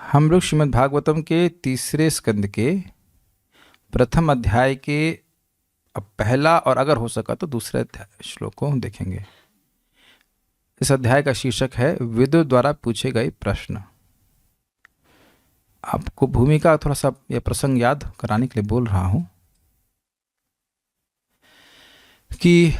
हम लोग श्रीमद् भागवतम के तीसरे स्कंद के प्रथम अध्याय के अब पहला और अगर हो सका तो दूसरे श्लोक को हम देखेंगे। इस अध्याय का शीर्षक है विदुर द्वारा पूछे गए प्रश्न। आपको भूमिका थोड़ा सा यह प्रसंग याद कराने के लिए बोल रहा हूं कि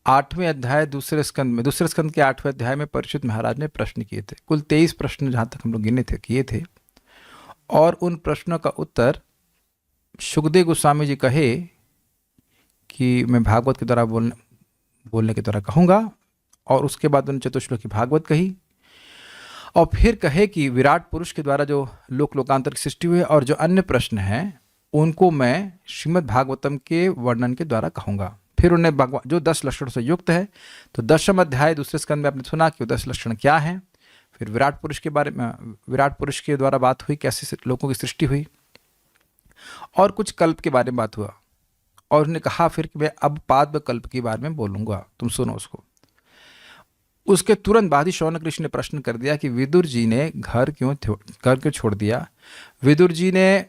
8वें अध्याय दूसरे स्कंद के 8वें अध्याय में परीक्षित महाराज ने प्रश्न किए थे। कुल 23 प्रश्न जहां तक हम लोग गिने थे किए थे, और उन प्रश्नों का उत्तर सुखदेव गोस्वामी जी कहे कि मैं भागवत के द्वारा बोलने के द्वारा कहूँगा, और उसके बाद उन्होंने चतुश्लोकी भागवत कही, और फिर कहे कि विराट पुरुष के द्वारा जो लोकांतर की सृष्टि हुई और जो अन्य प्रश्न हैं उनको मैं श्रीमद् भागवतम के वर्णन के द्वारा कहूँगा। फिर उन्हें भगवान जो 10 लक्षणों से युक्त है, तो 10वां अध्याय दूसरे स्कंद में आपने सुना कि वो 10 लक्षण क्या हैं। फिर विराट पुरुष के बारे में, विराट पुरुष के द्वारा बात हुई कैसे लोगों की सृष्टि हुई, और कुछ कल्प के बारे में बात हुआ, और उन्होंने कहा फिर कि मैं अब पाद्म कल्प के बारे में बोलूँगा, तुम सुनो उसको। उसके तुरंत बाद ही शौनक ऋषि ने प्रश्न कर दिया कि विदुर जी ने घर क्यों छोड़ दिया, विदुर जी ने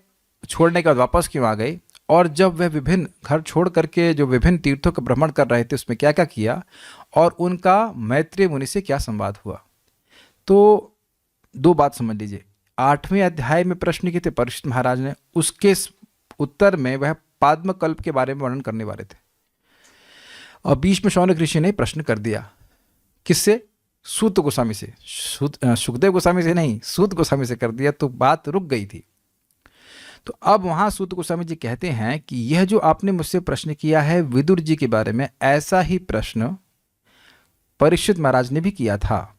छोड़ने के बाद वापस क्यों आ गए, और जब वह विभिन्न घर छोड़ करके जो विभिन्न तीर्थों का भ्रमण कर रहे थे उसमें क्या क्या किया, और उनका मैत्रेय मुनि से क्या संवाद हुआ। तो दो बात समझ लीजिए। 8वें अध्याय में प्रश्न किए थे परीक्षित महाराज ने, उसके उत्तर में वह पाद्म कल्प के बारे में वर्णन करने वाले थे, और बीच में शौनक ऋषि ने प्रश्न कर दिया। किससे? सूत गोस्वामी से। सुखदेव गोस्वामी से नहीं, सूत गोस्वामी से कर दिया, तो बात रुक गई थी। तो अब वहां सूत गोस्वामी जी कहते हैं कि यह जो आपने मुझसे प्रश्न किया है विदुर जी के बारे में, ऐसा ही प्रश्न परीक्षित महाराज ने भी किया था।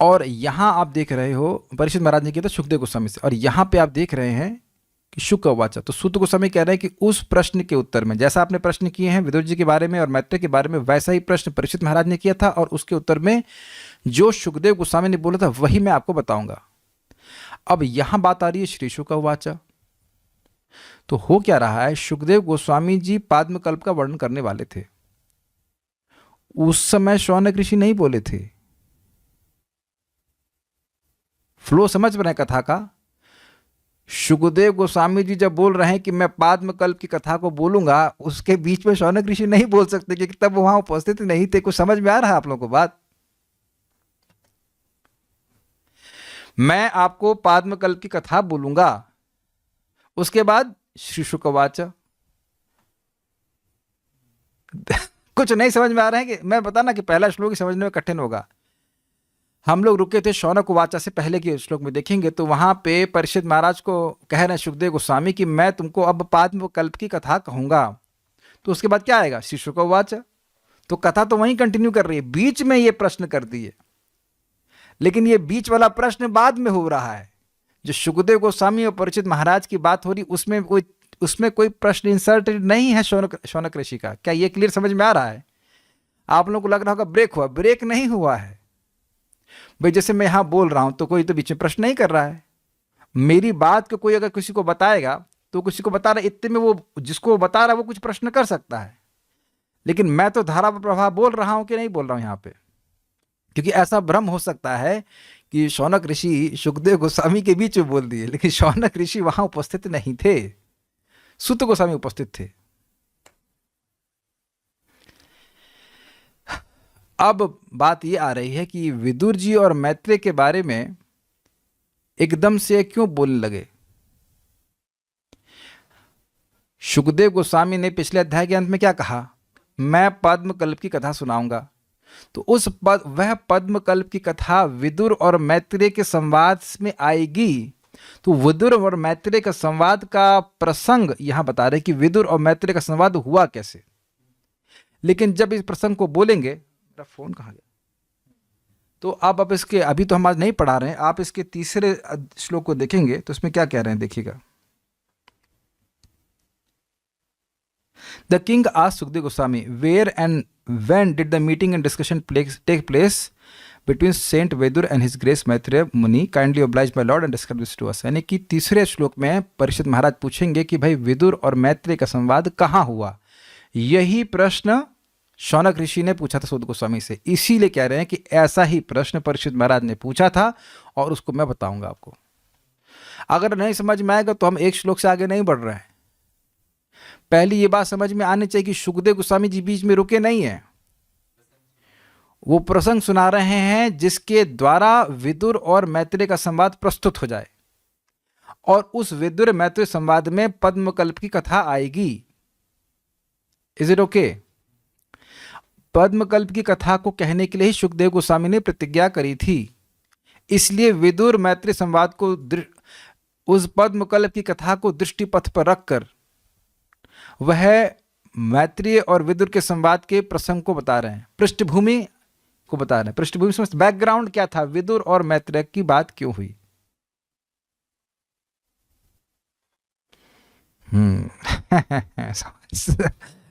और यहां आप देख रहे हो परीक्षित महाराज ने किया था सुखदेव गोस्वामी से, और यहां पे आप देख रहे हैं कि शुक वाचा। तो सूत गोस्वामी कह रहे हैं कि उस प्रश्न के उत्तर में, जैसा आपने प्रश्न किए हैं विदुर जी के बारे में और मैत्रेय के बारे में, वैसा ही प्रश्न परीक्षित महाराज ने किया था, और उसके उत्तर में जो सुखदेव गोस्वामी ने बोला था वही मैं आपको बताऊंगा। अब यहां बात आ रही है श्री शुक वाचा। तो हो क्या रहा है, सुखदेव गोस्वामी जी पाद्म कल्प का वर्णन करने वाले थे, उस समय शौनक ऋषि नहीं बोले थे। फ्लो समझ रहे हैं कथा का? सुखदेव गोस्वामी जी जब बोल रहे हैं कि मैं पाद्म कल्प की कथा को बोलूंगा, उसके बीच में शौनक ऋषि नहीं बोल सकते क्योंकि तब वहां उपस्थित नहीं थे। कुछ समझ में आ रहा है आप लोगों को बात? मैं आपको पाद्म कल्प की कथा बोलूंगा, उसके बाद श्री शुक वाचा। कुछ नहीं समझ में आ रहा है कि मैं बताना कि पहला श्लोक ही समझने में कठिन होगा। हम लोग रुके थे शौनक वाचा से पहले के श्लोक में देखेंगे, तो वहां पे परीक्षित महाराज को कह रहे हैं सुखदेव गोस्वामी कि मैं तुमको अब पाद्म कल्प की कथा कहूंगा। तो उसके बाद क्या आएगा? श्री शुक वाचा। तो कथा तो वहीं कंटिन्यू कर रही है, बीच में ये प्रश्न कर दिए, लेकिन ये बीच वाला प्रश्न बाद में हो रहा है। जो सुखदेव गोस्वामी और परीक्षित महाराज की बात हो रही, उसमें कोई प्रश्न इंसर्टेड नहीं है शौनक ऋषि का। क्या ये क्लियर समझ में आ रहा है? आप लोगों को लग रहा होगा ब्रेक हुआ, ब्रेक नहीं हुआ है भाई। जैसे मैं यहां बोल रहा हूं तो कोई तो बीच में प्रश्न नहीं कर रहा है। मेरी बात को कोई अगर किसी को बताएगा तो किसी को बता रहा, इतने में वो जिसको वो बता रहा है वो कुछ प्रश्न कर सकता है, लेकिन मैं तो धारा प्रवाह बोल रहा हूं कि नहीं बोल रहा हूं यहां पे। क्योंकि ऐसा भ्रम हो सकता है कि शौनक ऋषि सुखदेव गोस्वामी के बीच में बोल दिए, लेकिन शौनक ऋषि वहां उपस्थित नहीं थे, सूत गोस्वामी उपस्थित थे। अब बात ये आ रही है कि विदुर जी और मैत्रेय के बारे में एकदम से क्यों बोलने लगे। सुखदेव गोस्वामी ने पिछले अध्याय के अंत में क्या कहा? मैं पद्म कल्प की कथा सुनाऊंगा। तो वह पद्म कल्प की कथा विदुर और मैत्रेय के संवाद में आएगी। तो विदुर और मैत्रेय का संवाद का प्रसंग यहां बता रहे कि विदुर और मैत्रेय का संवाद हुआ कैसे। लेकिन जब इस प्रसंग को बोलेंगे, मेरा फोन कहां गया, तो आप इसके, अभी तो हम आज नहीं पढ़ा रहे हैं, आप इसके तीसरे श्लोक को देखेंगे तो इसमें क्या कह रहे हैं, देखिएगा। The king asked Sukdev Goswami, where and when did the meeting and discussion take place between Saint Vedur and his grace Maitreya Muni? Kindly oblige my lord and describe this to us. यानी कि तीसरे श्लोक में परीक्षित महाराज पूछेंगे कि भाई विदुर और मैत्रेय का संवाद कहाँ हुआ। यही प्रश्न शौनक ऋषि ने पूछा था सूत गोस्वामी से, इसीलिए कह रहे हैं कि ऐसा ही प्रश्न परीक्षित महाराज ने पूछा था और उसको मैं बताऊंगा आपको। अगर नहीं समझ में आएगा तो हम एक श्लोक से आगे नहीं बढ़ रहे हैं। पहली ये बात समझ में आनी चाहिए कि सुखदेव गोस्वामी जी बीच में रुके नहीं हैं, वो प्रसंग सुना रहे हैं जिसके द्वारा विदुर और मैत्रेय का संवाद प्रस्तुत हो जाए, और उस विदुर मैत्रेय संवाद में पद्मकल्प की कथा आएगी। Is it okay? पद्मकल्प की कथा को कहने के लिए ही सुखदेव गोस्वामी ने प्रतिज्ञा करी थी, इसलिए विदुर मैत्रेय संवाद को, उस पद्मकल्प की कथा को दृष्टिपथ पर रखकर वह मैत्रेय और विदुर के संवाद के प्रसंग को बता रहे हैं, पृष्ठभूमि को बता रहे हैं। पृष्ठभूमि समझ, बैकग्राउंड क्या था, विदुर और मैत्रेय की बात क्यों हुई।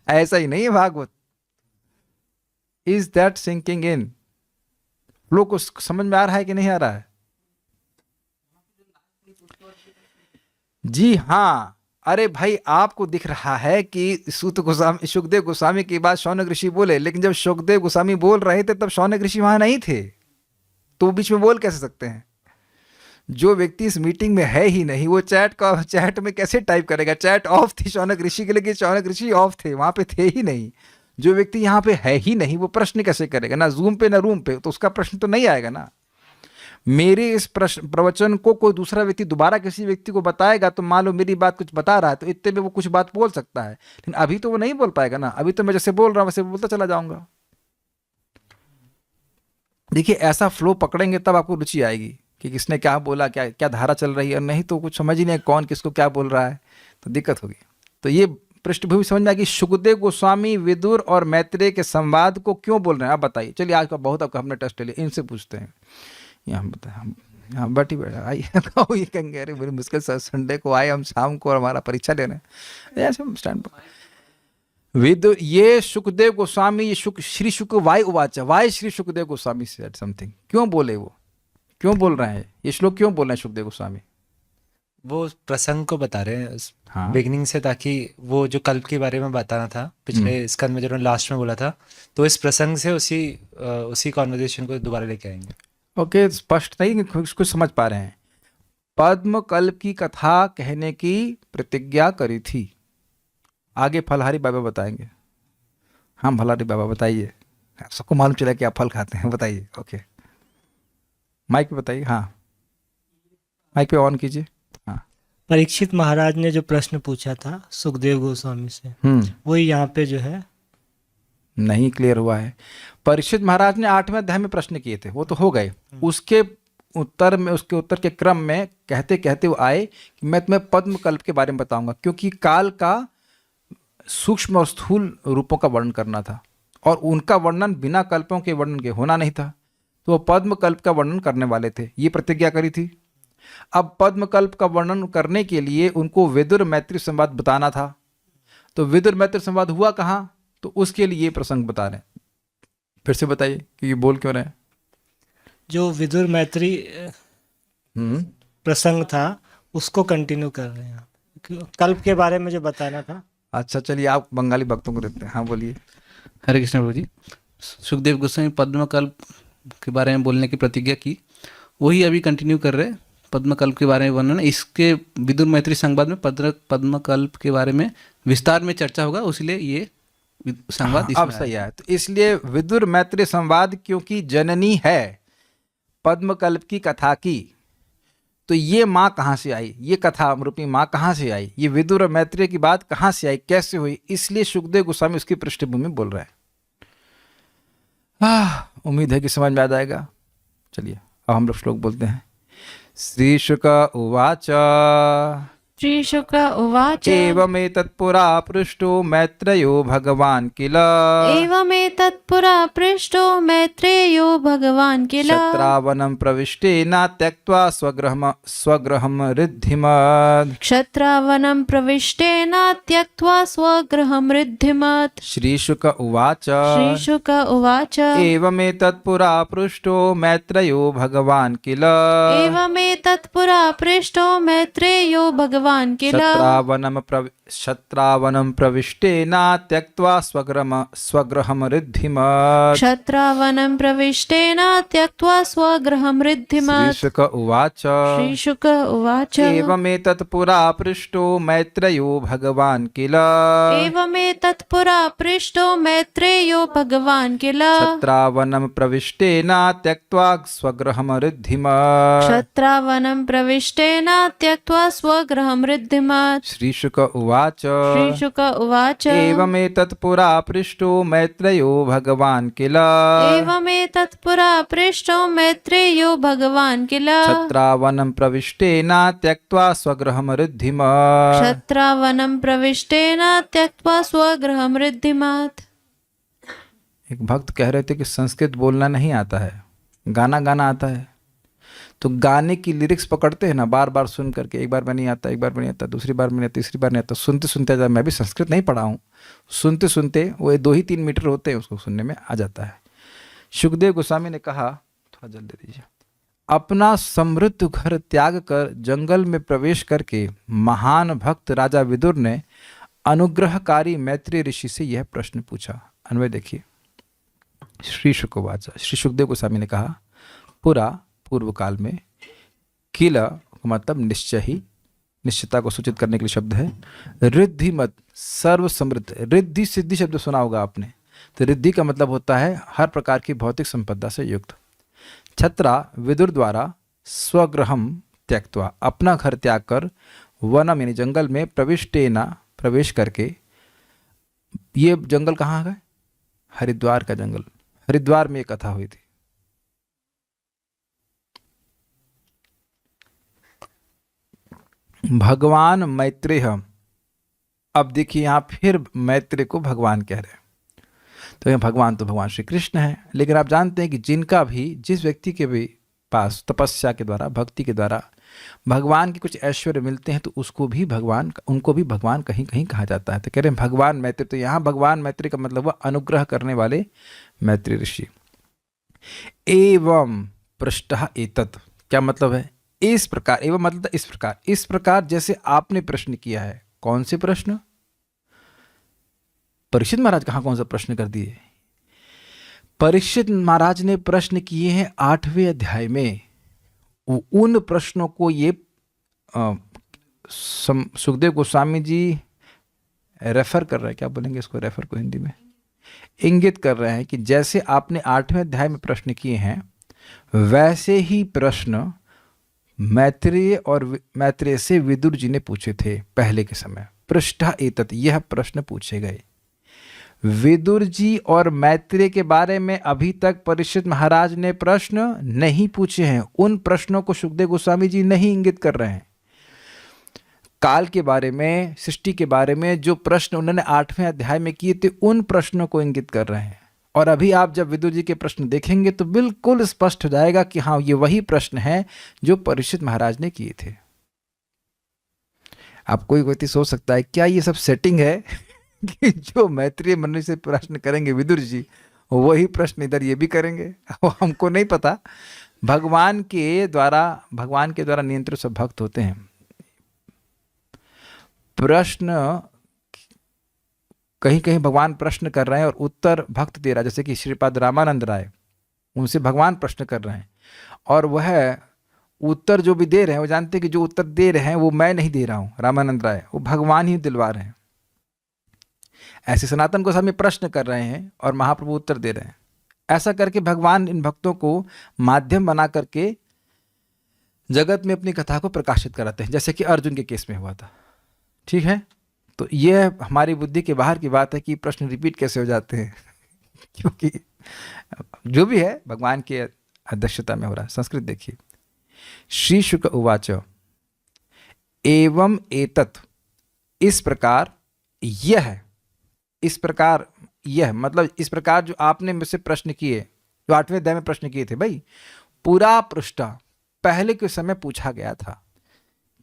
ऐसा ही नहीं है Bhagwat. Is that sinking in? लोग को समझ में आ रहा है कि नहीं आ रहा है? जी हाँ, अरे भाई आपको दिख रहा है कि सूत गोस्वामी, सुखदेव गोस्वामी की बात शौनक ऋषि बोले, लेकिन जब सुखदेव गोस्वामी बोल रहे थे तब शौनक ऋषि वहां नहीं थे, तो वो बीच में बोल कैसे सकते हैं? जो व्यक्ति इस मीटिंग में है ही नहीं, वो चैट में कैसे टाइप करेगा? चैट ऑफ थी शौनक ऋषि के लिए, शौनक ऋषि ऑफ थे, वहां पे थे ही नहीं। जो व्यक्ति यहाँ पे है ही नहीं वो प्रश्न कैसे करेगा? ना जूम पे ना रूम पे, तो उसका प्रश्न तो नहीं आएगा ना। मेरे इस प्रवचन को कोई दूसरा व्यक्ति दोबारा किसी व्यक्ति को बताएगा तो मान लो मेरी बात कुछ बता रहा है तो इतने में वो कुछ बात बोल सकता है, लेकिन अभी तो वो नहीं बोल पाएगा ना। अभी तो मैं जैसे बोल रहा हूं वैसे बोलता चला जाऊंगा। देखिए ऐसा फ्लो पकड़ेंगे तब आपको रुचि आएगी कि किसने क्या बोला, क्या क्या धारा चल रही है, और नहीं तो कुछ समझ ही नहीं कौन किसको क्या बोल रहा है, तो दिक्कत होगी। तो ये पृष्ठभूमि समझ में आएगी। सुखदेव गोस्वामी विदुर और मैत्रेय के संवाद को क्यों बोल रहे हैं आप बताइए। चलिए आज का बहुत आपका हमने टेस्ट लिया, इनसे पूछते हैं। यहाँ बताए, यहाँ बैठी बैठा आइए, ये कहेंगे अरे बड़ी मुश्किल से संडे को आए हम, शाम को, और हमारा परीक्षा लेने स्टैंड पर। विदुर, ये सुखदेव गोस्वामी, ये श्री शुक वाय उवाच, वाय श्री सुखदेव गोस्वामी सेड समथिंग, क्यों बोले, वो क्यों बोल रहे हैं, ये श्लोक क्यों बोल रहे हैं सुखदेव गोस्वामी? वो प्रसंग को बता रहे हैं हाँ बिगिनिंग से, ताकि वो जो कल्प के बारे में बताना था पिछले स्कंद में जो लास्ट में बोला था, तो इस प्रसंग से उसी कॉन्वर्जेशन को दोबारा लेके आएंगे। ओके, स्पष्ट नहीं कुछ समझ पा रहे हैं। पद्म कल्प की कथा कहने की प्रतिज्ञा करी थी, आगे फलहारी बाबा बताएंगे। हाँ फलहारी बाबा बताइए, सबको मालूम चला कि आप फल खाते हैं, बताइए। ओके माइक पे बताइए, हाँ माइक पे ऑन कीजिए। हाँ, परीक्षित महाराज ने जो प्रश्न पूछा था सुखदेव गोस्वामी से, वही यहाँ पे जो है नहीं क्लियर हुआ है। परीक्षित महाराज ने 8वें अध्याय में प्रश्न किए थे, वो तो हो गए। उसके उत्तर के क्रम में कहते कहते वो आए कि मैं तुम्हें पद्म कल्प के बारे में बताऊंगा, क्योंकि काल का सूक्ष्म और स्थूल रूपों का वर्णन करना था, और उनका वर्णन बिना कल्पों के वर्णन के होना नहीं था, तो वो पद्म कल्प का वर्णन करने वाले थे, ये प्रतिज्ञा करी थी। अब पद्म कल्प का वर्णन करने के लिए उनको विदुर मैत्रेय संवाद बताना था, तो विदुर मैत्रेय संवाद हुआ कहाँ, तो उसके लिए ये प्रसंग बता रहे हैं। फिर से बताइए कि ये बोल क्यों रहे हैं। जो विदुर मैत्रेय प्रसंग था उसको कंटिन्यू कर रहे हैं, कल्प के बारे में जो बताना था। अच्छा चलिए आप बंगाली भक्तों को देते हैं। हाँ बोलिए। हरे कृष्ण प्रभु जी, सुखदेव गोस्वामी पद्मकल्प के बारे में बोलने की प्रतिज्ञा की, वही अभी कंटिन्यू कर रहे हैं। पद्मकल्प के बारे में वर्णन, इसके विदुर मैत्रेय संवाद में पद्मकल्प के बारे में विस्तार में चर्चा होगा, इसलिए ये संवाद अब सही है। तो इसलिए विदुर मैत्रेय संवाद क्योंकि जननी है पद्मकल्प की कथा की, तो ये माँ कहाँ से आई, ये कथा रूपी माँ कहाँ से आई, ये विदुर और मैत्रेय की बात कहाँ से आई, कैसे हुई, इसलिए सुखदेव गोस्वामी उसकी पृष्ठभूमि बोल रहे हैं। उम्मीद है कि समझ में आ जाएगा। चलिए अब हम लोग श्लोक बोलते हैं। श्री शुक उवाच, श्री शुक उवाच, एवमेतत्पुरा पृष्टो मैत्रेयो भगवान् किल, एवमेतत्पुरा पृष्टो मैत्रेयो भगवान् किल, क्षत्रावनं प्रविष्टेन त्यक्त्वा स्वगृहं रिद्धिमत्, क्षत्रावनं प्रविष्टेन त्यक्त्वा स्वगृहं रिद्धिमत्। श्रीशुक उवाच, श्री शुक उवाच, एवमेतत्पुरा पृष्टो मैत्रेयो भगवान् किल, एवमेतत्पुरा पृष्टो मैत्रेयो भगवान् भगवान किल शत्रावनं प्रविष्टेना त्यक्त्वा स्वगृहं रिद्धिमत्। क्षत्रावनं प्रविष्टेन त्यक्त्वा स्वगृहं रिद्धिमत्। श्रीशुक उवाच श्रीशुक उवाच एवमेतत् पुरा पृष्टो मैत्रेयो भगवान् किल। एवमेतत् पुरा पृष्टो मैत्रेयो भगवान् किल। शत्रावनं प्रविष्टेन त्यक्त्वा स्वगृहं रिद्धिमत्। क्षत्रावनं प्रविष्टेन त्यक्त्वा स्वगृहं रिद्धिमत्। श्रीशुक उवाच श्रीशुक उवाच एवमेतत् पुरा पृष्टो मैत्रेयो भगवान् किल। एवमेतत् पुरा पृष्टो मैत्रेयो भगवान् किल। छत्रावनं प्रविष्टेन त्यक्त्वा स्वगृहं रिद्धिमत्। क्षत्रावनं प्रविष्टेन त्यक्त्वा स्वगृहं रिद्धिमत्। एक भक्त कह रहे थे कि संस्कृत बोलना नहीं आता है, गाना गाना आता है। तो गाने की लिरिक्स पकड़ते हैं ना, बार बार सुन करके, एक बार में नहीं आता, एक बार में नहीं आता, दूसरी बार में नहीं आता, तीसरी बार नहीं आता, सुनते सुनते मैं भी संस्कृत नहीं पढ़ा हूँ, सुनते सुनते वो 2 ही 3 मीटर होते हैं, उसको सुनने में आ जाता है। सुखदेव गोस्वामी ने कहा, थोड़ा जल्दी दे दीजिए, अपना समृद्ध घर त्याग कर जंगल में प्रवेश करके महान भक्त राजा विदुर ने अनुग्रहकारी मैत्री ऋषि से यह प्रश्न पूछा। अन्वय देखिए। श्री शुकवाच, श्री सुखदेव गोस्वामी ने कहा, पूर्व काल में, किल मतलब निश्चय ही, निश्चितता को सूचित करने के लिए शब्द है, रिद्धि मत सर्व समृद्ध। रिद्धि सिद्धि शब्द सुना होगा आपने, तो रिद्धि का मतलब होता है हर प्रकार की भौतिक संपदा से युक्त। छत्रा विदुर द्वारा स्वगृहम त्यक्त्वा अपना घर त्याग कर वनम यानी जंगल में प्रविष्टेना प्रवेश करके, ये जंगल कहाँ है? हरिद्वार का जंगल। हरिद्वार में एक कथा हुई थी। भगवान मैत्रेय, अब देखिए यहाँ फिर मैत्रेय को भगवान कह रहे हैं। तो ये भगवान तो भगवान श्री कृष्ण है, लेकिन आप जानते हैं कि जिनका भी, जिस व्यक्ति के भी पास तपस्या के द्वारा, भक्ति के द्वारा भगवान के कुछ ऐश्वर्य मिलते हैं, तो उसको भी भगवान, उनको भी भगवान कहीं कहीं कहा जाता है। तो कह रहे हैं भगवान मैत्रेय। तो यहाँ भगवान मैत्रेय का मतलब हुआ अनुग्रह करने वाले मैत्रेय ऋषि। एवं पृष्ठः एतत्, क्या मतलब है? इस प्रकार, एवं मतलब इस प्रकार जैसे आपने प्रश्न किया है। कौन से प्रश्न? परीक्षित महाराज कहाँ कौन सा प्रश्न कर दिए? परीक्षित महाराज ने प्रश्न किए हैं 8वें अध्याय में। उन प्रश्नों को ये सुखदेव गोस्वामी जी रेफर कर रहे हैं, क्या बोलेंगे इसको, रेफर को हिंदी में इंगित कर रहे हैं कि जैसे आपने 8वें अध्याय में प्रश्न किए हैं, वैसे ही प्रश्न मैत्रेय से विदुर जी ने पूछे थे पहले के समय। पृष्ठः एतत्, यह प्रश्न पूछे गए। विदुर जी और मैत्रेय के बारे में अभी तक परीक्षित महाराज ने प्रश्न नहीं पूछे हैं। उन प्रश्नों को सुखदेव गोस्वामी जी नहीं इंगित कर रहे हैं। काल के बारे में, सृष्टि के बारे में जो प्रश्न उन्होंने 8वें अध्याय में किए थे, उन प्रश्नों को इंगित कर रहे हैं। और अभी आप जब विदुर जी के प्रश्न देखेंगे तो बिल्कुल स्पष्ट हो जाएगा कि हाँ, ये वही प्रश्न है जो परीक्षित महाराज ने किए थे। आप कोई व्यक्ति सोच सकता है क्या ये सब सेटिंग है कि जो मैत्रेय मनुष्य से प्रश्न करेंगे विदुर जी, वही प्रश्न इधर ये भी करेंगे? हमको नहीं पता। भगवान के द्वारा नियंत्रित सब भक्त होते हैं। प्रश्न कहीं कहीं भगवान प्रश्न कर रहे हैं और उत्तर भक्त दे रहा है, जैसे कि श्रीपाद रामानंद राय, उनसे भगवान प्रश्न कर रहे हैं और वह उत्तर जो भी दे रहे हैं, वो जानते हैं कि जो उत्तर दे रहे हैं वो मैं नहीं दे रहा हूँ, रामानंद राय, वो भगवान ही दिलवा रहे हैं। ऐसे सनातन गोस्वामी प्रश्न कर रहे हैं और महाप्रभु उत्तर दे रहे हैं। ऐसा करके भगवान इन भक्तों को माध्यम बना करके जगत में अपनी कथा को प्रकाशित कराते हैं, जैसे कि अर्जुन के केस में हुआ था। ठीक है, तो यह हमारी बुद्धि के बाहर की बात है कि प्रश्न रिपीट कैसे हो जाते हैं क्योंकि जो भी है भगवान की अध्यक्षता में हो रहा है। संस्कृत देखिए। श्री शुक उवाच एवं एतत्, इस प्रकार यह, इस प्रकार यह मतलब इस प्रकार जो आपने मुझसे प्रश्न किए, जो 8वें अध्याय में प्रश्न किए थे भाई, पूरा पृष्ठ पहले के समय पूछा गया था।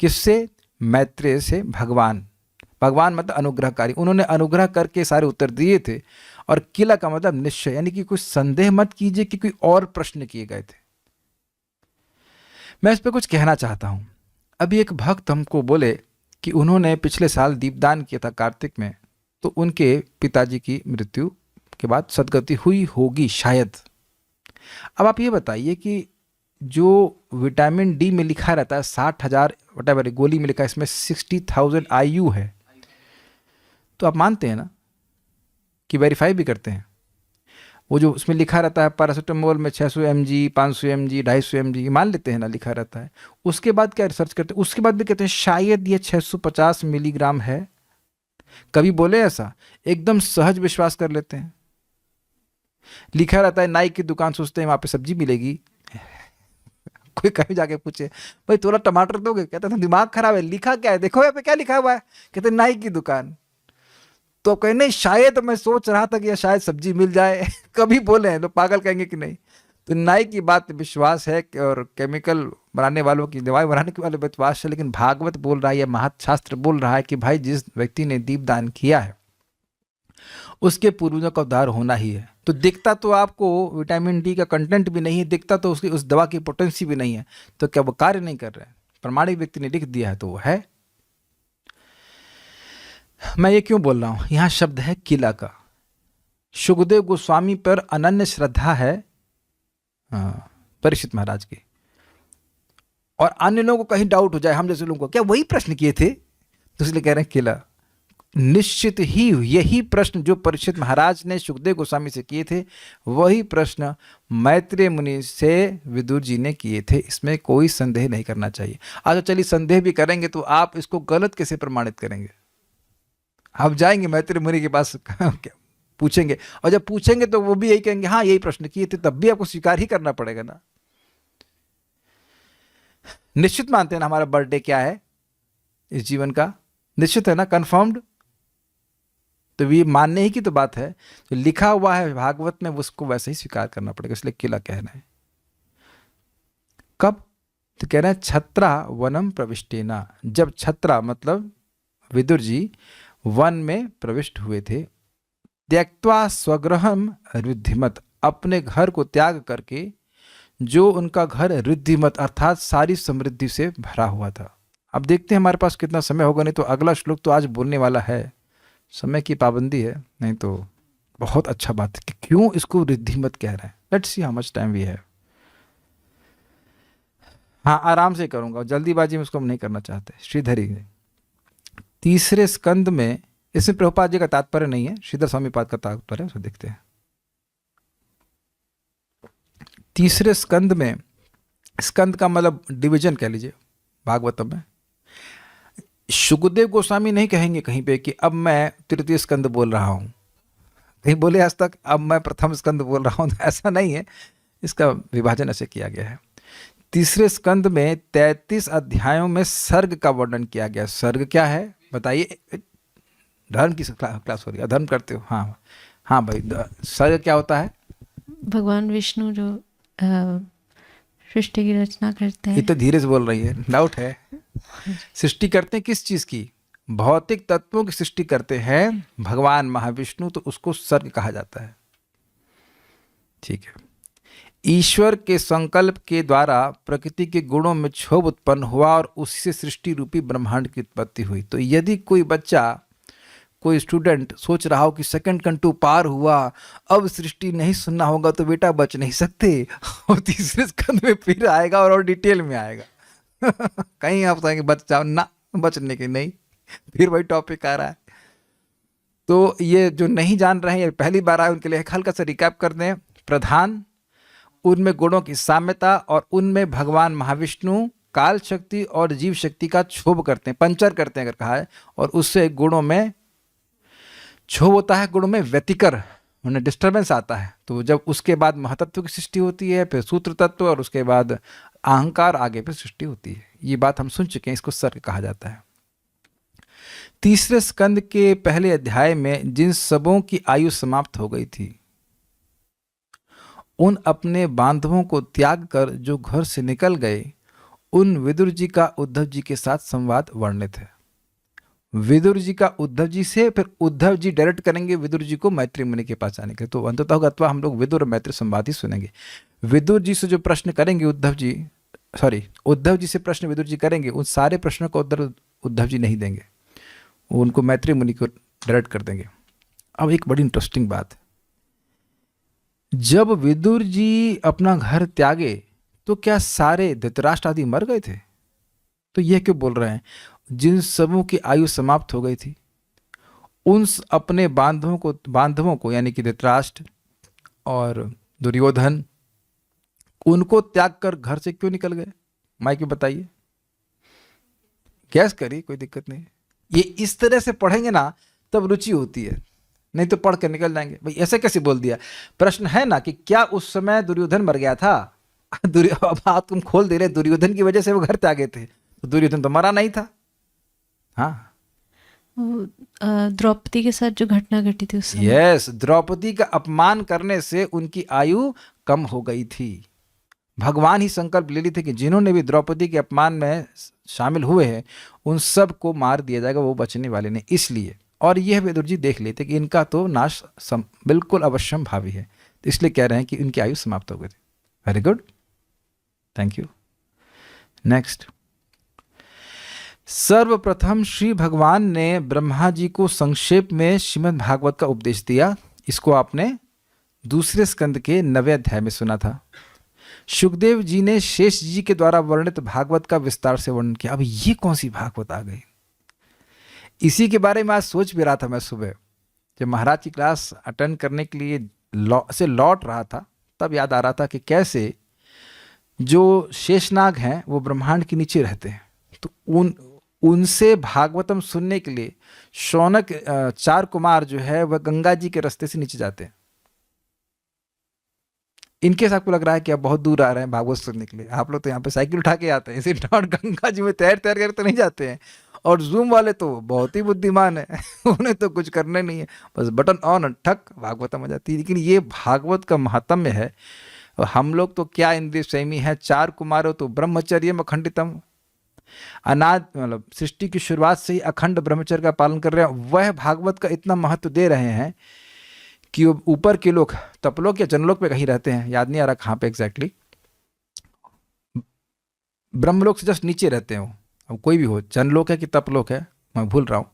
किससे? मैत्रेय से। भगवान मतलब अनुग्रहकारी, उन्होंने अनुग्रह करके सारे उत्तर दिए थे। और किला का मतलब निश्चय, यानी कि कुछ संदेह मत कीजिए कि कोई और प्रश्न किए गए थे। मैं इस पर कुछ कहना चाहता हूं। अभी एक भक्त हमको बोले कि उन्होंने पिछले साल दीपदान किया था कार्तिक में, तो उनके पिताजी की मृत्यु के बाद सदगति हुई होगी शायद। अब आप ये बताइए कि जो विटामिन डी में लिखा रहता है 60,000 वटेवर गोली में लिखा है, इसमें 60,000 IU है, तो आप मानते हैं ना कि वेरीफाई भी करते हैं? वो जो उसमें लिखा रहता है पैरासीटामोल में 600 mg, 500 mg, 250 mg, मान लेते हैं ना लिखा रहता है। उसके बाद क्या रिसर्च करते हैं? उसके बाद भी कहते हैं शायद ये 650 मिलीग्राम है। कभी बोले ऐसा? एकदम सहज विश्वास कर लेते हैं। लिखा रहता है नाई की दुकान, सोचते हैं वहाँ पे सब्जी मिलेगी। कोई कभी जाके पूछे भाई थोड़ा टमाटर दोगे, कहते हैं दिमाग खराब है, लिखा क्या है, देखो यहाँ पे क्या लिखा हुआ है, कहते हैं नाई की दुकान। तो कहें नहीं शायद मैं सोच रहा था कि यह शायद सब्जी मिल जाए। कभी बोले हैं लोग, पागल कहेंगे कि नहीं। तो नाई की बात पे विश्वास है और केमिकल बनाने वालों की, दवाई बनाने के वाले विश्वास है, लेकिन भागवत बोल रहा है या महाशास्त्र बोल रहा है कि भाई जिस व्यक्ति ने दीपदान किया है उसके पूर्वजों का उद्धार होना ही है। तो दिखता तो आपको विटामिन डी का कंटेंट भी नहीं है, दिखता तो उसकी उस दवा की पोटेंसी भी नहीं है, तो क्या वो कार्य नहीं कर रहे हैं? प्रमाणिक व्यक्ति ने लिख दिया है तो वो है। मैं ये क्यों बोल रहा हूं? यहां शब्द है किला का। शुकदेव गोस्वामी पर अनन्य श्रद्धा है परीक्षित महाराज की, और अन्य लोगों को कहीं डाउट हो जाए, हम जैसे लोगों को, क्या वही प्रश्न किए थे? तो इसलिए कह रहे हैं किला। निश्चित ही यही प्रश्न जो परीक्षित महाराज ने शुकदेव गोस्वामी से किए थे, वही प्रश्न मैत्रेय मुनि से विदुर जी ने किए थे। इसमें कोई संदेह नहीं करना चाहिए। अच्छा चलिए, संदेह भी करेंगे तो आप इसको गलत कैसे प्रमाणित करेंगे? आप जाएंगे मैत्रेय मुनि के पास पूछेंगे, और जब पूछेंगे तो वो भी यही कहेंगे हाँ यही प्रश्न किए थे, तब भी आपको स्वीकार ही करना पड़ेगा ना। निश्चित मानते हैं ना हमारा बर्थडे क्या है इस जीवन का? निश्चित है ना, कंफर्म्ड। तो ये मानने ही की तो बात है। तो लिखा हुआ है भागवत में, उसको वैसे ही स्वीकार करना पड़ेगा, इसलिए किला कहना है। कब? तो कह रहे हैं छत्रा वनम प्रविष्टेना। जब छत्रा मतलब विदुर जी वन में प्रविष्ट हुए थे। त्यक्त्वा स्वगृहम रुद्धिमत, अपने घर को त्याग करके, जो उनका घर रुद्धिमत अर्थात सारी समृद्धि से भरा हुआ था। अब देखते हैं हमारे पास कितना समय होगा, नहीं तो अगला श्लोक तो आज बोलने वाला है। समय की पाबंदी है, नहीं तो बहुत अच्छा बात है कि क्यों इसको रुद्धिमत कह रहे हैं। Let's see how much time we have. हाँ, आराम से करूंगा, जल्दीबाजी में उसको हम नहीं करना चाहते। श्रीधरी तीसरे स्कंद में, इसमें प्रभुपाद जी का तात्पर्य नहीं है, श्रीधर स्वामी पाद का तात्पर्य है, उसको देखते हैं। तीसरे स्कंद में, स्कंद का मतलब डिवीजन कह लीजिए भागवतम में, शुकदेव गोस्वामी नहीं कहेंगे कहीं पे कि अब मैं तृतीय स्कंद बोल रहा हूं। कहीं बोले आज तक अब मैं प्रथम स्कंद बोल रहा हूं? तो ऐसा नहीं है, इसका विभाजन ऐसे किया गया है। तीसरे स्कंद में 33 अध्यायों में सर्ग का वर्णन किया गया। सर्ग क्या है बताइए? धर्म की क्लास हो रही है, धर्म करते हो? हाँ हाँ भाई, सर्ग क्या होता है? भगवान विष्णु जो सृष्टि की रचना करते हैं। ये तो धीरे से बोल रही है, डाउट है। सृष्टि करते हैं किस चीज की? भौतिक तत्वों की सृष्टि करते हैं भगवान महाविष्णु, तो उसको सर्ग कहा जाता है। ठीक है। ईश्वर के संकल्प के द्वारा प्रकृति के गुणों में क्षोभ उत्पन्न हुआ और उसी से सृष्टि रूपी ब्रह्मांड की उत्पत्ति हुई। तो यदि कोई बच्चा, कोई स्टूडेंट सोच रहा हो कि सेकंड कंटू पार हुआ, अब सृष्टि नहीं सुनना होगा, तो बेटा बच नहीं सकते। और तीसरे स्कंद में फिर आएगा और डिटेल में आएगा। कहीं आप कहेंगे बच जाओ, ना, बचने की नहीं, फिर वही टॉपिक आ रहा है। तो ये जो नहीं जान रहे हैं, पहली बार आए, उनके लिए एक हल्का सा रिकैप कर दें। प्रधान, उनमें गुणों की साम्यता, और उनमें भगवान महाविष्णु काल शक्ति और जीव शक्ति का क्षोभ करते हैं, पंचर करते हैं अगर कहा है, और उससे गुणों में क्षोभ होता है, गुणों में व्यतिकर, उन्हें डिस्टर्बेंस आता है। तो जब उसके बाद महतत्व की सृष्टि होती है, फिर सूत्र तत्व, और उसके बाद अहंकार, आगे पे सृष्टि होती है। ये बात हम सुन चुके हैं, इसको सर्ग कहा जाता है। तीसरे स्कंद के पहले अध्याय में जिन सबों की आयु समाप्त हो गई थी, उन अपने बांधवों को त्याग कर जो घर से निकल गए, उन विदुर जी का उद्धव जी के साथ संवाद वर्णित है। विदुर जी का उद्धव जी से, फिर उद्धव जी डायरेक्ट करेंगे विदुर जी को मैत्रेय मुनि के पास जाने के। तो अंततः गत्वा हम लोग विदुर और मैत्रेय संवाद ही सुनेंगे। विदुर जी से जो प्रश्न करेंगे उद्धव जी से प्रश्न विदुर जी करेंगे, उन सारे प्रश्नों का उद्धव जी नहीं देंगे, वो उनको मैत्री मुनि को डायरेक्ट कर देंगे। अब एक बड़ी इंटरेस्टिंग बात है, जब विदुर जी अपना घर त्यागे तो क्या सारे धृतराष्ट्र आदि मर गए थे? तो यह क्यों बोल रहे हैं? जिन सबों की आयु समाप्त हो गई थी, उन अपने बांधवों को यानी कि धृतराष्ट्र और दुर्योधन, उनको त्याग कर घर से क्यों निकल गए? माइक में बताइए, गैस करिए, कोई दिक्कत नहीं। ये इस तरह से पढ़ेंगे ना तब रुचि होती है, नहीं तो पढ़ कर निकल जाएंगे। भाई ऐसे कैसे बोल दिया? प्रश्न है ना कि क्या उस समय दुर्योधन मर गया था? अब बात तुम खोल दे रहे, दुर्योधन की वजह से वो घर त्यागे थे, तो दुर्योधन तो मरा नहीं था। हाँ, वो द्रौपदी के साथ जो घटना घटी थी उस समय। यस, द्रौपदी का अपमान करने से उनकी आयु कम हो गई थी। भगवान ही संकल्प ले लिए थे कि जिन्होंने भी द्रौपदी के अपमान में शामिल हुए हैं उन सब को मार दिया जाएगा, वो बचने वाले नहीं। इसलिए, और यह विदुर जी देख लेते कि इनका तो नाश बिल्कुल अवश्यम भावी है, तो इसलिए कह रहे हैं कि इनकी आयु समाप्त हो गई थी। Very good, thank you. Next, सर्वप्रथम श्री भगवान ने ब्रह्मा जी को संक्षेप में श्रीमद् भागवत का उपदेश दिया। इसको आपने दूसरे स्कंद के 9वें अध्याय में सुना था। शुकदेव जी ने शेष जी के द्वारा वर्णित भागवत का विस्तार से वर्णन किया। अब ये कौन सी भागवत आ गई? इसी के बारे में आज सोच भी रहा था मैं सुबह, जब महाराज की क्लास अटेंड करने के लिए से लौट रहा था, तब याद आ रहा था कि कैसे जो शेषनाग हैं वो ब्रह्मांड के नीचे रहते हैं, तो उनसे भागवतम सुनने के लिए शौनक 4 कुमार जो है वह गंगा जी के रास्ते से नीचे जाते हैं। इनके साथ को लग रहा है कि आप बहुत दूर आ रहे हैं भागवत सुनने के लिए, आप लोग तो यहाँ पे साइकिल उठा के आते हैं, इसी गंगा जी में तैर कर तो नहीं जाते हैं। और जूम वाले तो बहुत ही बुद्धिमान है उन्हें तो कुछ करने नहीं है, बस बटन ऑन ठक भागवतम हो जाती है। लेकिन ये भागवत का महात्म्य है। हम लोग तो क्या इंद्रिय संयमी है, 4 कुमारों तो ब्रह्मचर्य में अखंडितम, अनाद मतलब सृष्टि की शुरुआत से ही अखंड ब्रह्मचर्य का पालन कर रहे हैं। वह भागवत का इतना महत्व दे रहे हैं कि वो ऊपर के लोग तपलोक या जनलोक पे कहीं रहते हैं, याद नहीं आ रहा कहाँ पे एग्जैक्टली, ब्रह्मलोक से जस्ट नीचे रहते हैं वो। अब कोई भी हो, जनलोक है कि तपलोक है मैं भूल रहा हूँ,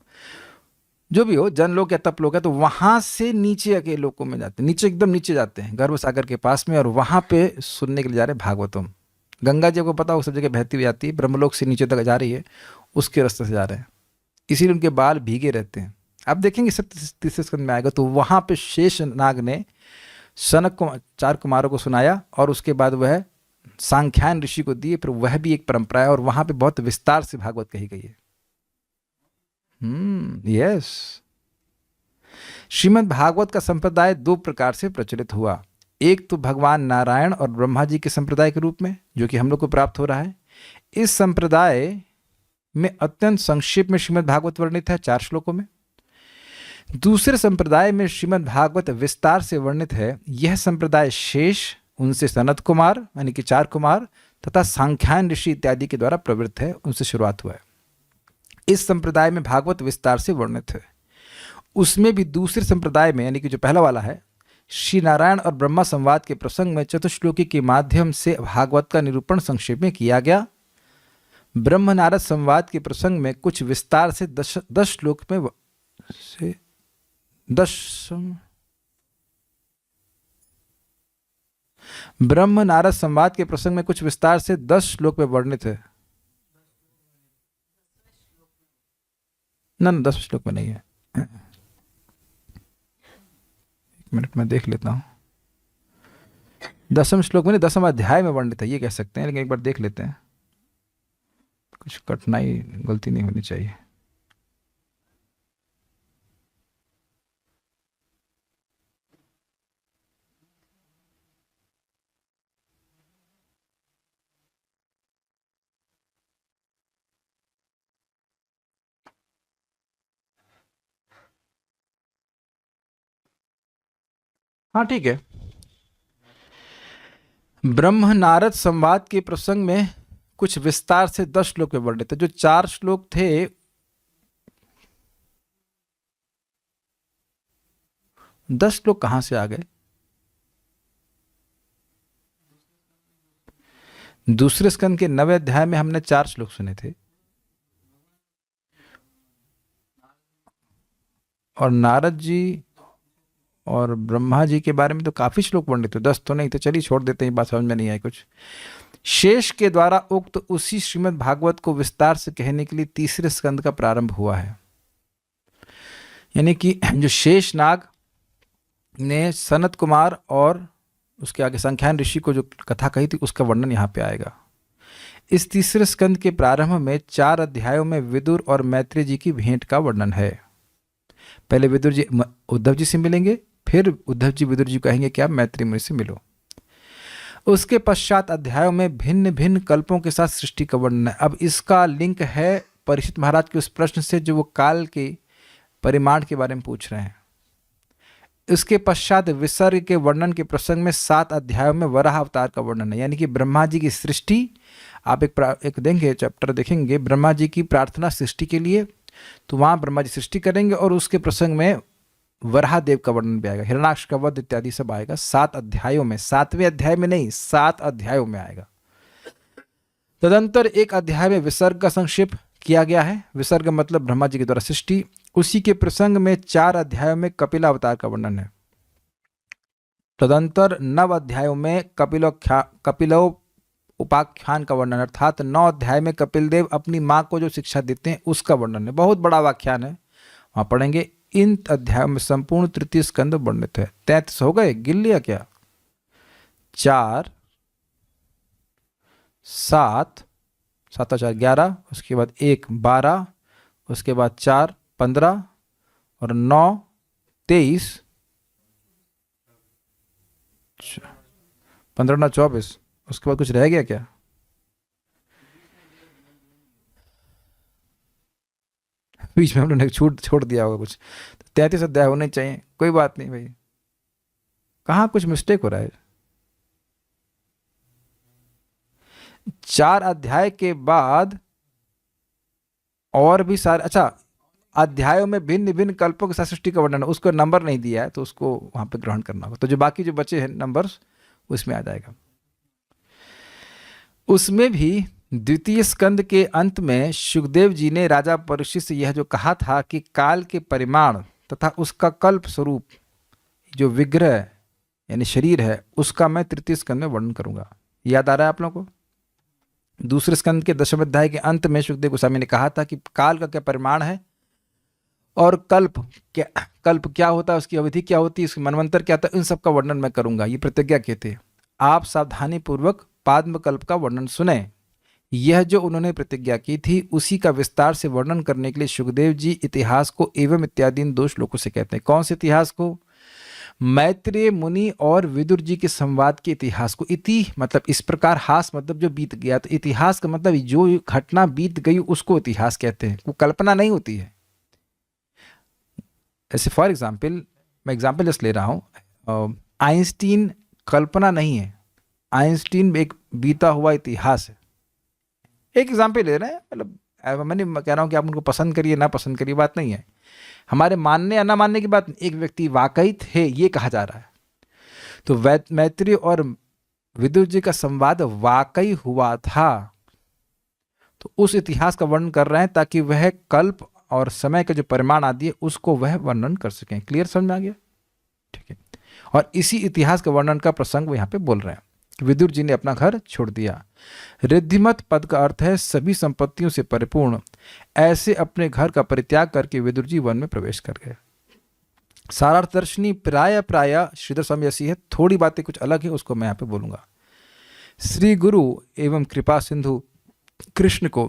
जो भी हो, जनलोक या तपलोक है, तो वहां से नीचे के लोकों में जाते हैं, नीचे एकदम नीचे जाते हैं गर्भ सागर के पास में, और वहां पे सुनने के लिए जा रहे हैं भागवतम। गंगा जी को पता हो सब जगह बहती हुई आती है, ब्रह्मलोक से नीचे तक जा रही है, उसके रास्ते से जा रहे हैं, इसीलिए उनके बाल भीगे रहते हैं। आप देखेंगे सब तीसरे स्कंद में आएगा, तो वहां पे शेष नाग ने सनक को 4 कुमारों को सुनाया, और उसके बाद वह सांख्यान ऋषि को दिए, फिर वह भी एक परंपरा है, और वहां पे बहुत विस्तार से भागवत कही गई है। यस, श्रीमद् भागवत का संप्रदाय 2 प्रकार से प्रचलित हुआ। एक तो भगवान नारायण और ब्रह्मा जी के संप्रदाय के रूप में, जो कि हम लोग को प्राप्त हो रहा है। इस संप्रदाय में अत्यंत संक्षेप में श्रीमद् भागवत वर्णित है 4 श्लोकों में। दूसरे संप्रदाय में श्रीमद् भागवत विस्तार से वर्णित है। यह संप्रदाय शेष, उनसे सनत कुमार यानी कि 4 कुमार तथा सांख्यान ऋषि इत्यादि के द्वारा प्रवृत्त है, उनसे शुरुआत हुआ है। इस संप्रदाय में भागवत विस्तार से वर्णित है। उसमें भी दूसरे संप्रदाय में यानी कि जो पहला वाला है, श्री नारायण और ब्रह्मा संवाद के प्रसंग में चतुश्लोकी के माध्यम से भागवत का निरूपण संक्षेप में किया गया। ब्रह्म नारद संवाद के प्रसंग में कुछ विस्तार से 10 श्लोक में से 10 ब्रह्म नारद संवाद के प्रसंग में कुछ विस्तार से 10 श्लोक में वर्णित है। ना 10 श्लोक में नहीं है, 1 मिनट में देख लेता हूं। 10वें श्लोक में नहीं, 10वें अध्याय में वर्णित है, ये कह सकते हैं, लेकिन एक बार देख लेते हैं, कुछ कठिनाई गलती नहीं होनी चाहिए। हाँ ठीक है। ब्रह्म नारद संवाद के प्रसंग में कुछ विस्तार से 10 श्लोक में वर्णित है। जो 4 श्लोक थे दस श्लोक कहां से आ गए? दूसरे स्कंद के 9वें अध्याय में हमने 4 श्लोक सुने थे। और नारद जी और ब्रह्मा जी के बारे में तो काफी श्लोक वर्णित है, 10 तो नहीं, तो चलिए छोड़ देते हैं, बात समझ में नहीं आई कुछ। शेष के द्वारा उक्त उसी श्रीमद् भागवत को विस्तार से कहने के लिए तीसरे स्कंद का प्रारंभ हुआ है। यानी कि जो शेष नाग ने सनत कुमार और उसके आगे संख्यान ऋषि को जो कथा कही थी उसका वर्णन यहाँ पे आएगा। इस तीसरे स्कंद के प्रारंभ में 4 अध्यायों में विदुर और मैत्रेय जी की भेंट का वर्णन है। पहले विदुर जी उद्धव जी से मिलेंगे, फिर उद्धव जी विदुर जी कहेंगे कि आप मैत्रेय मुनि से मिलो। उसके पश्चात अध्यायों में भिन्न भिन्न कल्पों के साथ सृष्टि का वर्णन है। अब इसका लिंक है परीक्षित महाराज के उस प्रश्न से जो वो काल के परिमाण के बारे में पूछ रहे हैं। इसके पश्चात विसर्ग के वर्णन के प्रसंग में 7 अध्यायों में वराह अवतार का वर्णन है, यानी कि ब्रह्मा जी की सृष्टि। आप एक देंगे चैप्टर देखेंगे ब्रह्मा जी की प्रार्थना सृष्टि के लिए, तो वहाँ ब्रह्मा जी सृष्टि करेंगे और उसके प्रसंग में वराह देव का वर्णन भी आएगा, हिरण्याक्ष का वध इत्यादि सब आएगा 7 अध्यायों में, 7वें अध्याय में नहीं 7 अध्यायों में आएगा। तदंतर एक अध्याय में विसर्ग का संक्षेप किया गया है। विसर्ग मतलब ब्रह्मा जी के द्वारा सृष्टि। उसी के प्रसंग में 4 अध्यायों में कपिला अवतार का वर्णन है। तदंतर 9 अध्यायों में कपिलो उपाख्यान का वर्णन, अर्थात 9 अध्याय में कपिल देव अपनी माँ को जो शिक्षा देते हैं उसका वर्णन है। बहुत बड़ा व्याख्यान है, वहां पढ़ेंगे। इन अध्यायों में संपूर्ण तृतीय स्कंद वर्णित है। 33 हो गए, गिन लिया क्या? 4 7 7 4 11, उसके बाद 1 12, उसके बाद 4 15 और 9 23, 15 9 24, उसके बाद कुछ रह गया क्या? बीच में हम लोगों ने छोड़ दिया होगा कुछ। तो 33 अध्याय होने चाहिए, कोई बात नहीं भाई, कहाँ कुछ मिस्टेक हो रहा है। 4 अध्याय के बाद और भी सारे, अच्छा अध्यायों में भिन्न भिन्न कल्पों के साथ सृष्टि का वर्णन, उसको नंबर नहीं दिया है तो उसको वहां पे ग्रहण करना होगा। तो जो बाकी जो बचे हैं नंबर्स उसमें आ जाएगा। उसमें भी द्वितीय स्कंद के अंत में सुखदेव जी ने राजा परीक्षित से यह जो कहा था कि काल के परिमाण तथा उसका कल्प स्वरूप जो विग्रह यानी शरीर है उसका मैं तृतीय स्कंद में वर्णन करूंगा। याद आ रहा है आप लोगों को? दूसरे स्कंद के 10वें अध्याय के अंत में सुखदेव गोस्वामी ने कहा था कि काल का क्या परिमाण है और कल्प क्या होता है, उसकी अवधि क्या होती है, उसकी मनवंतर क्या था, इन सब का वर्णन मैं करूंगा। ये प्रतिज्ञा किए थे। आप सावधानी पूर्वक पाद्म कल्प का वर्णन सुने। यह जो उन्होंने प्रतिज्ञा की थी उसी का विस्तार से वर्णन करने के लिए सुखदेव जी इतिहास को एवं इत्यादि इन 2 श्लोकों से कहते हैं। कौन से इतिहास को? मैत्रेय मुनि और विदुर जी के संवाद के इतिहास को। इति मतलब इस प्रकार, हास मतलब जो बीत गया। तो इतिहास का मतलब जो घटना बीत गई उसको इतिहास कहते हैं, वो कल्पना नहीं होती है। ऐसे फॉर एग्जाम्पल, मैं एग्जाम्पल जस्ट ले रहा हूँ, आइंस्टीन कल्पना नहीं है, आइंस्टीन एक बीता हुआ इतिहास है। एक एग्जाम्पल ले रहे हैं, मतलब मैंने कह रहा हूँ कि आप उनको पसंद करिए ना पसंद करिए, बात नहीं है, हमारे मानने या ना मानने की बात। एक व्यक्ति वाकई थे ये कहा जा रहा है। तो मैत्रेय और विदुर जी का संवाद वाकई हुआ था, तो उस इतिहास का वर्णन कर रहे हैं ताकि वह कल्प और समय का जो परिमाण आदि है उसको वह वर्णन कर सकें। क्लियर, समझ में आ गया? ठीक है। और इसी इतिहास के वर्णन का प्रसंग वो यहाँ पे बोल रहे हैं। विदुर जी ने अपना घर छोड़ दिया। रिद्धिमत पद का अर्थ है सभी संपत्तियों से परिपूर्ण। ऐसे अपने घर का परित्याग करके विदुर जी वन में प्रवेश कर गए। सारार्थदर्शनी प्राय श्रीधर स्वामी ऐसी है, थोड़ी बातें कुछ अलग है, उसको मैं यहाँ पे बोलूंगा। श्री गुरु एवं कृपा सिंधु कृष्ण को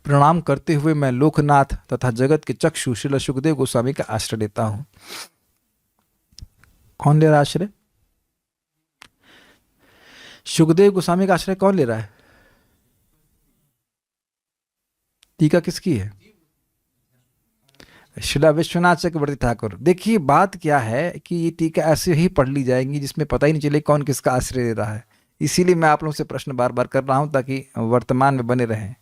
प्रणाम करते हुए मैं लोकनाथ तथा जगत के चक्षु श्रील सुखदेव गोस्वामी का आश्रय लेता हूं। कौन ले रहा है आश्रय? सुखदेव गोस्वामी का आश्रय कौन ले रहा है? टीका किसकी है? श्रीला विश्वनाथ चक्रवर्ती ठाकुर। देखिए बात क्या है कि ये टीका ऐसे ही पढ़ ली जाएंगी जिसमें पता ही नहीं चले कौन किसका आश्रय ले रहा है। इसीलिए मैं आप लोगों से प्रश्न बार बार कर रहा हूं ताकि वर्तमान में बने रहें।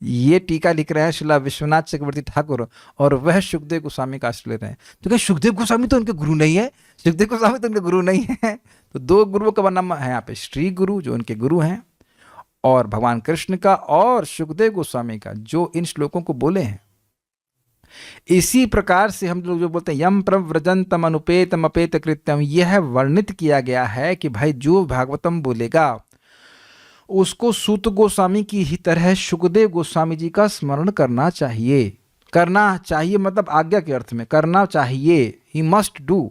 ये टीका लिख रहे हैं श्रीला विश्वनाथ चक्रवर्ती ठाकुर और वह सुखदेव गोस्वामी का आश्रय ले रहे हैं। तो क्या सुखदेव गोस्वामी तो उनके गुरु नहीं है? सुखदेव गोस्वामी तो उनके गुरु नहीं है। तो 2 गुरुओं का नाम है यहाँ पे, श्री गुरु जो उनके गुरु हैं और भगवान कृष्ण का, और सुखदेव गोस्वामी का जो इन श्लोकों को बोले हैं। इसी प्रकार से हम लोग जो बोलते हैं यम प्रव्रजंतम अनुपेतम अपेत कृत्यम, यह वर्णित किया गया है कि भाई जो भागवतम बोलेगा उसको सूत गोस्वामी की ही तरह सुखदेव गोस्वामी जी का स्मरण करना चाहिए। करना चाहिए मतलब आज्ञा के अर्थ में करना चाहिए, ही मस्ट डू।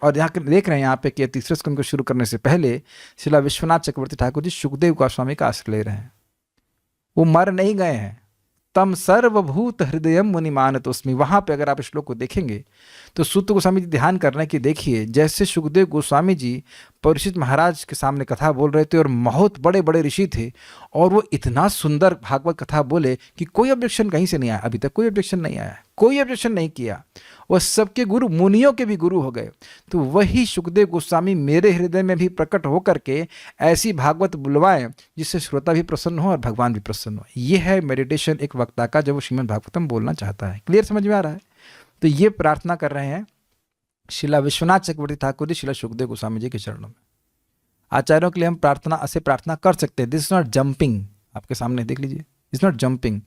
और यहाँ देख रहे हैं यहाँ पे कि तीसरे स्कंद को शुरू करने से पहले श्रीला विश्वनाथ चक्रवर्ती ठाकुर जी सुखदेव गोस्वामी का आश्रय ले रहे हैं। वो मर नहीं गए हैं। तम सर्वभूत हृदयम मुनिमानतोस्मि, वहाँ पे अगर आप श्लोक को देखेंगे तो सूत गोस्वामी जी ध्यान करने की देखिए, जैसे सुखदेव गोस्वामी जी परीक्षित महाराज के सामने कथा बोल रहे थे और बहुत बड़े बड़े ऋषि थे और वो इतना सुंदर भागवत कथा बोले कि कोई ऑब्जेक्शन कहीं से नहीं आया, अभी तक कोई ऑब्जेक्शन नहीं आया, कोई ऑब्जेक्शन नहीं किया। वह सबके गुरु, मुनियों के भी गुरु हो गए। तो वही सुखदेव गोस्वामी मेरे हृदय में भी प्रकट होकर के ऐसी भागवत बुलवाएं जिससे श्रोता भी प्रसन्न हो और भगवान भी प्रसन्न हो। ये है मेडिटेशन एक वक्ता का जब वो श्रीमद् भागवतम बोलना चाहता है। क्लियर समझ में आ रहा है? तो ये प्रार्थना कर रहे हैं श्रीला विश्वनाथ चक्रवर्ती ठाकुर जी श्रीला सुखदेव गोस्वामी जी के चरणों में। आचार्यों के लिए हम प्रार्थना ऐसे प्रार्थना कर सकते हैं। दिस इज नॉट जंपिंग, आपके सामने देख लीजिए, इज नॉट जंपिंग।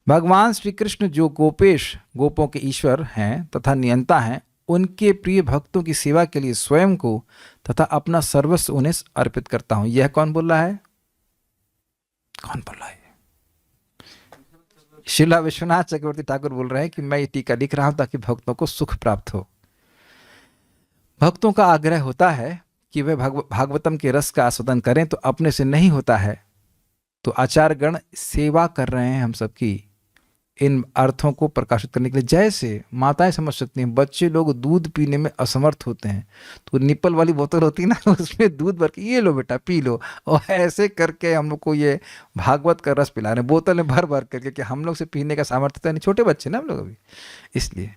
भगवान श्री कृष्ण जो गोपेश, गोपों के ईश्वर हैं तथा नियंता हैं, उनके प्रिय भक्तों की सेवा के लिए स्वयं को तथा अपना सर्वस्व उन्हें अर्पित करता हूं। यह कौन बोल रहा है? कौन बोल रहा है? श्रीला विश्वनाथ चक्रवर्ती ठाकुर बोल रहे हैं कि मैं ये टीका लिख रहा हूं ताकि भक्तों को सुख प्राप्त हो। भक्तों का आग्रह होता है कि वे भागवतम के रस का आस्वादन करें, तो अपने से नहीं होता है। तो आचार्यगण सेवा कर रहे हैं हम सबकी इन अर्थों को प्रकाशित करने के लिए। जैसे माताएं समझ सकती हैं, बच्चे लोग दूध पीने में असमर्थ होते हैं तो निप्पल वाली बोतल होती है ना, उसमें दूध भर के ये लो बेटा पी लो, और ऐसे करके हम लोग को ये भागवत का रस पिला रहे हैं बोतल में भर भर करके, कि हम लोग से पीने का सामर्थ्य नहीं, छोटे बच्चे ना हम लोग अभी। इसलिए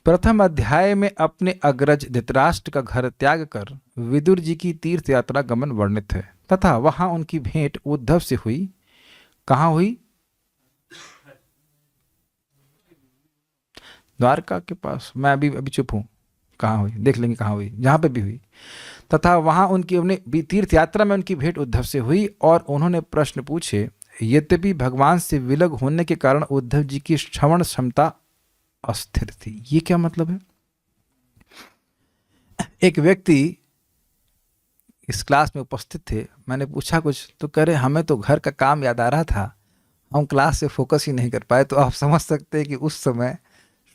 प्रथम अध्याय में अपने अग्रज धृतराष्ट्र का घर त्याग कर विदुर जी की तीर्थ यात्रा गमन वर्णित है तथा वहां उनकी भेंट उद्धव से हुई। कहां हुई? द्वारका के पास। मैं अभी चुप हूं, कहां हुई देख लेंगे, कहां हुई, जहां पे भी हुई। तथा वहां उनकी अपने तीर्थ यात्रा में उनकी भेंट उद्धव से हुई और उन्होंने प्रश्न पूछे। यद्यपि भगवान से विलग होने के कारण उद्धव जी की श्रवण क्षमता अस्थिर थी। ये क्या मतलब है? एक व्यक्ति इस क्लास में उपस्थित थे, मैंने पूछा कुछ तो कह रहे हमें तो घर का काम याद आ रहा था, हम क्लास से फोकस ही नहीं कर पाए। तो आप समझ सकते हैं कि उस समय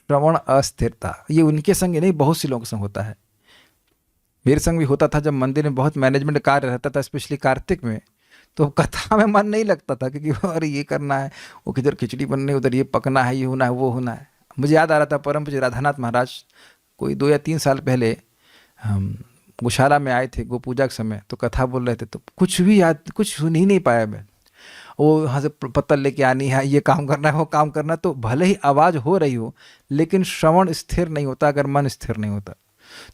श्रवण अस्थिर था। ये उनके संग नहीं, बहुत सी लोगों के संग होता है। मेरे संग भी होता था जब मंदिर में बहुत मैनेजमेंट कार्य रहता था, स्पेशली कार्तिक में, तो कथा में मन नहीं लगता था क्योंकि अरे ये करना है, वो किधर खिचड़ी बननी, उधर ये पकना है, ये होना है, वो होना है। मुझे याद आ रहा था परम पूज्य राधानाथ महाराज कोई 2 या 3 साल पहले हम गौशाला में आए थे गो पूजा के समय, तो कथा बोल रहे थे, तो कुछ भी याद, कुछ सुन ही नहीं पाया मैं। वो यहाँ से पत्तल लेके आनी है, ये काम करना है, वो काम करना है, तो भले ही आवाज़ हो रही हो लेकिन श्रवण स्थिर नहीं होता अगर मन स्थिर नहीं होता।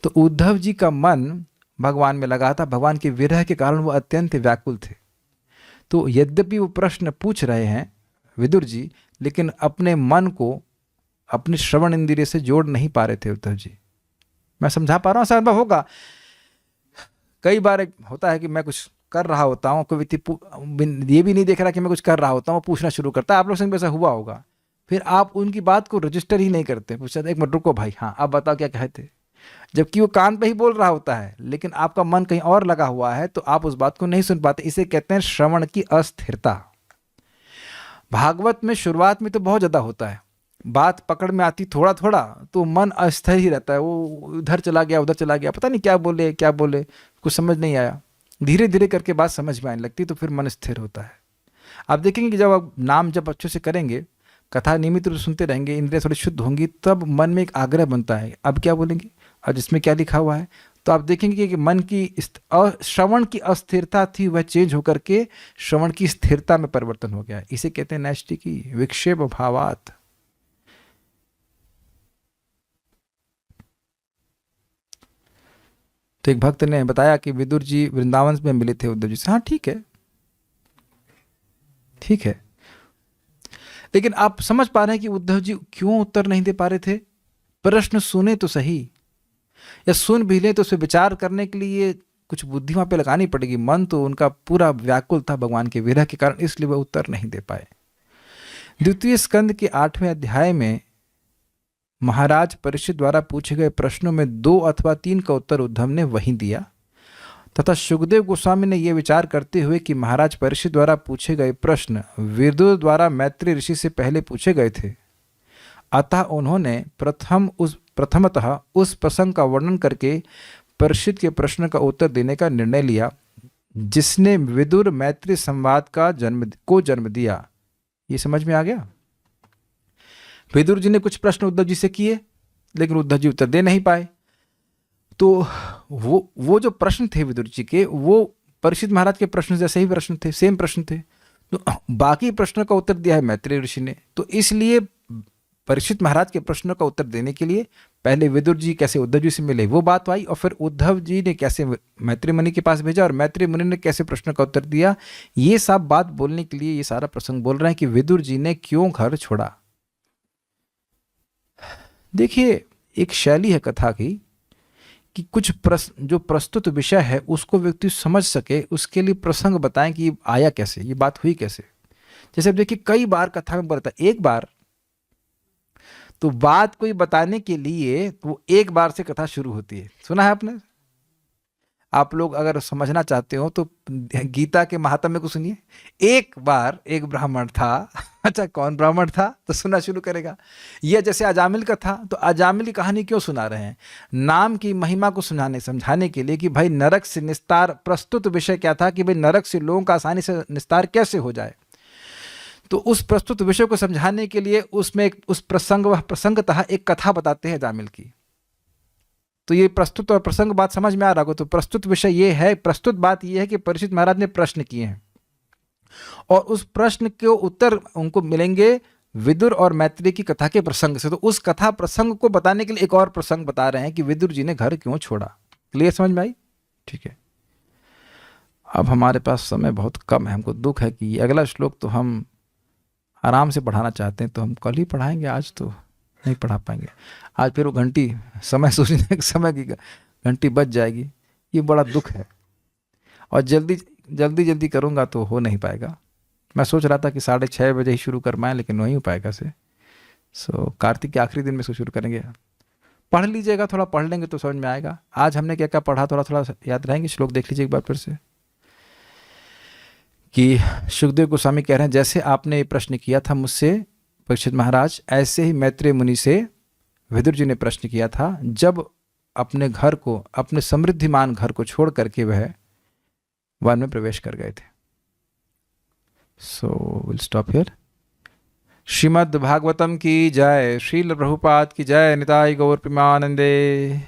तो उद्धव जी का मन भगवान में लगा था, भगवान के विरह के कारण वो अत्यंत व्याकुल थे। तो यद्यपि वो प्रश्न पूछ रहे हैं विदुर जी, लेकिन अपने मन को अपने श्रवण इंद्रिय से जोड़ नहीं पा रहे थे उद्धव जी। मैं समझा पा रहा हूँ, अनुभव होगा। कई बार होता है कि मैं कुछ कर रहा होता हूँ, कोई व्यक्ति ये भी नहीं देख रहा कि मैं कुछ कर रहा होता हूँ, पूछना शुरू करता है। आप लोग संग भी ऐसा हुआ होगा। फिर आप उनकी बात को रजिस्टर ही नहीं करते, पूछते एक मिनट रुको भाई, हाँ आप बताओ क्या कहे थे, जबकि वो कान पे ही बोल रहा होता है लेकिन आपका मन कहीं और लगा हुआ है, तो आप उस बात को नहीं सुन पाते। इसे कहते हैं श्रवण की अस्थिरता। भागवत में शुरुआत में तो बहुत ज़्यादा होता है, बात पकड़ में आती थोड़ा थोड़ा तो मन अस्थिर ही रहता है, वो उधर चला गया उधर चला गया, पता नहीं क्या बोले, कुछ समझ नहीं आया। धीरे धीरे करके बात समझ में आने लगती तो फिर मन स्थिर होता है। आप देखेंगे कि जब आप नाम जब अच्छे से करेंगे, कथा नियमित रूप से सुनते रहेंगे, इंद्रियां थोड़ी शुद्ध होंगी, तब मन में एक आग्रह बनता है, अब क्या बोलेंगे, अब इसमें क्या लिखा हुआ है। तो आप देखेंगे कि मन की श्रवण की अस्थिरता थी, वह चेंज होकर के श्रवण की स्थिरता में परिवर्तन हो गया। इसे कहते हैं नैष्ठिकी विक्षेप भावात। तो एक भक्त ने बताया कि विदुर जी वृंदावन में मिले थे उद्धव जी से। हाँ ठीक है, ठीक है, लेकिन आप समझ पा रहे हैं कि उद्धव जी क्यों उत्तर नहीं दे पा रहे थे? प्रश्न सुने तो सही, या सुन भी ले तो उस पर विचार करने के लिए कुछ बुद्धि वहाँ पे लगानी पड़ेगी। मन तो उनका पूरा व्याकुल था भगवान के विरह के कारण, इसलिए वह उत्तर नहीं दे पाए। द्वितीय स्कंद के 8वें अध्याय में महाराज परीक्षित द्वारा पूछे गए प्रश्नों में 2 अथवा 3 का उत्तर उद्धव ने वहीं दिया, तथा सुखदेव गोस्वामी ने यह विचार करते हुए कि महाराज परीक्षित द्वारा पूछे गए प्रश्न विदुर द्वारा मैत्री ऋषि से पहले पूछे गए थे, अतः उन्होंने प्रथमतः उस प्रसंग का वर्णन करके परीक्षित के प्रश्न का उत्तर देने का निर्णय लिया, जिसने विदुर मैत्री संवाद का जन्म दिया। ये समझ में आ गया? विदुर जी ने कुछ प्रश्न उद्धव जी से किए, लेकिन उद्धव जी उत्तर दे नहीं पाए। तो वो जो प्रश्न थे विदुर जी के, वो परीक्षित महाराज के प्रश्न जैसे ही प्रश्न थे, सेम प्रश्न थे। तो बाकी प्रश्नों का उत्तर दिया है मैत्रेय ऋषि ने। तो इसलिए परीक्षित महाराज के प्रश्नों का उत्तर देने के लिए पहले विदुर जी कैसे उद्धव जी से मिले वो बात आई, और फिर उद्धव जी ने कैसे मैत्री मुनि के पास भेजा और मैत्री मुनि ने कैसे प्रश्न का उत्तर दिया, ये सब बात बोलने के लिए ये सारा प्रसंग बोल रहे हैं कि विदुर जी ने क्यों घर छोड़ा। देखिए, एक शैली है कथा की कि कुछ जो प्रस्तुत विषय है उसको व्यक्ति समझ सके, उसके लिए प्रसंग बताएं कि आया कैसे, ये बात हुई कैसे। जैसे अब देखिए, कई बार कथा में बताया, एक बार तो बात कोई बताने के लिए वो एक बार से कथा शुरू होती है। सुना है आपने? आप लोग अगर समझना चाहते हो तो गीता के महात्म्य को सुनिए। एक बार एक ब्राह्मण था। अच्छा, कौन ब्राह्मण था? तो सुनना शुरू करेगा। यह जैसे अजामिल का था, तो अजामिल की कहानी क्यों सुना रहे हैं? नाम की महिमा को समझाने के लिए कि भाई नरक से निस्तार, प्रस्तुत विषय क्या था कि भाई नरक से लोगों का आसानी से निस्तार कैसे हो जाए। तो उस प्रस्तुत विषय को समझाने के लिए उसमें उस प्रसंगतः एक कथा बताते हैं अजामिल की। तो ये प्रस्तुत और प्रसंग बात समझ में आ रहा होगा। तो प्रस्तुत विषय ये है, प्रस्तुत बात ये है कि परीक्षित महाराज ने प्रश्न किए हैं और उस प्रश्न के उत्तर उनको मिलेंगे विदुर और मैत्री की कथा के प्रसंग से। तो उस कथा प्रसंग को बताने के लिए एक और प्रसंग बता रहे हैं कि विदुर जी ने घर क्यों छोड़ा। क्लियर, समझ में आई? ठीक है। अब हमारे पास समय बहुत कम है। हमको दुख है कि अगला श्लोक तो हम आराम से पढ़ाना चाहते हैं, तो हम कल ही पढ़ाएंगे, आज तो नहीं पढ़ा पाएंगे। आज फिर वो घंटी, समय सोचने के समय की घंटी बज जाएगी। ये बड़ा दुख है और जल्दी करूँगा तो हो नहीं पाएगा। मैं सोच रहा था कि 6:30 बजे ही शुरू कर पाएँ, लेकिन नहीं हो पाएगा से। कार्तिक के आखिरी दिन में शुरू करेंगे। पढ़ लीजिएगा, थोड़ा पढ़ लेंगे तो समझ में आएगा। आज हमने क्या क्या पढ़ा थोड़ा याद रहेंगे। श्लोक देख लीजिए एक बार फिर से कि सुखदेव गोस्वामी कह रहे हैं, जैसे आपने ये प्रश्न किया था मुझसे परीक्षित महाराज, ऐसे ही मैत्रेय मुनि से विदुर जी ने प्रश्न किया था जब अपने घर को, अपने समृद्धिमान घर को छोड़ करके वह वन में प्रवेश कर गए थे। So will stop here. Shrimad Bhagavatam की जय, श्रील प्रभुपाद की जय, निताई गौर प्रेमानंदे।